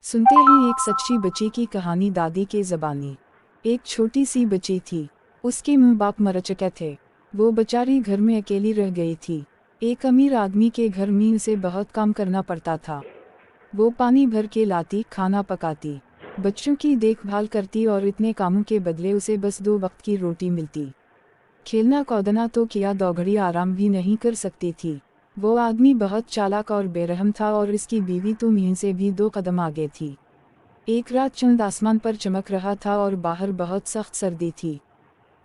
सुनते हैं एक सच्ची बच्ची की कहानी दादी के ज़बानी। एक छोटी सी बच्ची थी। उसके माँ बाप मर चुके थे। वो बेचारी घर में अकेली रह गई थी। एक अमीर आदमी के घर में उसे बहुत काम करना पड़ता था। वो पानी भर के लाती, खाना पकाती, बच्चों की देखभाल करती और इतने कामों के बदले उसे बस 2 वक्त की रोटी मिलती। खेलना कूदना तो किया, 2 घड़ी आराम भी नहीं कर सकती थी। वो आदमी बहुत चालाक और बेरहम था और इसकी बीवी तो मीन से भी 2 कदम आगे थी। एक रात चंद आसमान पर चमक रहा था और बाहर बहुत सख्त सर्दी थी।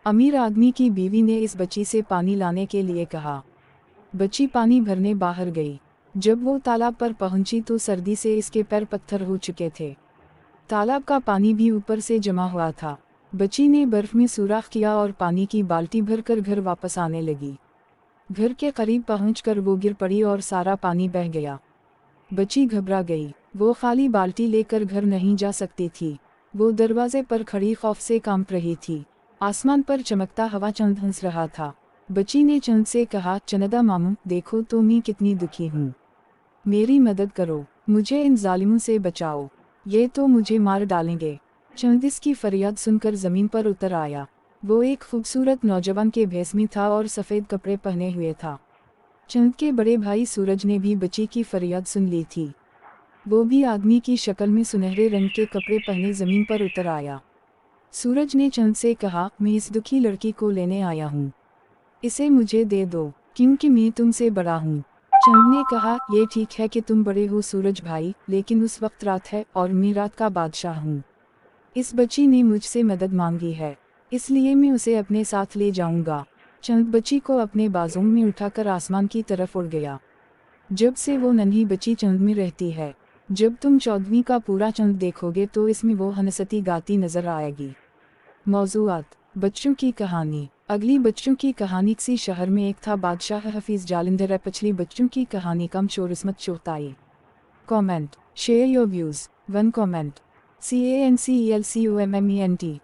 अमीर आदमी की बीवी ने इस बच्ची से पानी लाने के लिए कहा। बच्ची पानी भरने बाहर गई। जब वो तालाब पर पहुंची तो सर्दी से इसके पैर पत्थर हो चुके थे। तालाब का पानी भी ऊपर से जमा हुआ था। बच्ची ने बर्फ में सुराख किया और पानी की बाल्टी भरकर घर वापस आने लगी। घर के करीब पहुंचकर वो गिर पड़ी और सारा पानी बह गया। बच्ची घबरा गई। वो खाली बाल्टी लेकर घर नहीं जा सकती थी। वो दरवाजे पर खड़ी खौफ से कांप रही थी। आसमान पर चमकता हवा चंद हंस रहा था। बच्ची ने चंद से कहा, चंदा मामू, देखो तो मैं कितनी दुखी हूँ। मेरी मदद करो, मुझे इन जालिमों से बचाओ। ये तो मुझे मार डालेंगे। चंद इसकी फरियाद सुनकर ज़मीन पर उतर आया। वो एक खूबसूरत नौजवान के भेस में था और सफ़ेद कपड़े पहने हुए था। चंद के बड़े भाई सूरज ने भी बच्ची की फरियाद सुन ली थी। वो भी आदमी की शक्ल में सुनहरे रंग के कपड़े पहने ज़मीन पर उतर आया। सूरज ने चंद से कहा, मैं इस दुखी लड़की को लेने आया हूँ। इसे मुझे दे दो, क्योंकि मैं तुमसे बड़ा हूँ। चंद ने कहा, ये ठीक है कि तुम बड़े हो सूरज भाई, लेकिन उस वक्त रात है और मैं रात का बादशाह हूँ। इस बच्ची ने मुझसे मदद मांगी है, इसलिए मैं उसे अपने साथ ले जाऊंगा। चंद बच्ची को अपने बाजों में उठाकर आसमान की तरफ उड़ गया। जब से वो नन्ही बच्ची चंद में रहती है। जब तुम 14वीं का पूरा चंद देखोगे तो इसमें वो हंसती गाती नजर आएगी। मौजूआत: बच्चों की कहानी। अगली बच्चों की कहानी। किसी शहर में एक था बादशाह हफीज जालिंदर है। पिछली बच्चों की कहानी कम शोर इसमत चौथाई। Comment, share your views. 1 comment. CANCELCUMMENT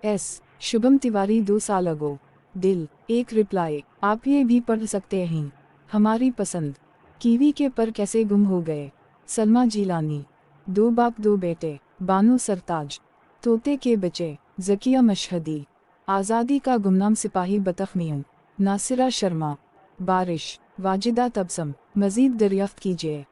S Shubham Tiwari 2 साल अगो। दिल 1 रिप्लाई, आप ये भी पढ़ सकते हैं। हमारी पसंद। कीवी के पर कैसे गुम हो गए। सलमा जिलानी। 2 बाप 2 बेटे। बानो सरताज। तोते के बच्चे। ज़किया मशहदी। आज़ादी का गुमनाम सिपाही बतख मियां। नासिरा शर्मा। बारिश। वाजिदा तबसम। मज़ीद दरियाफ्त कीजिए।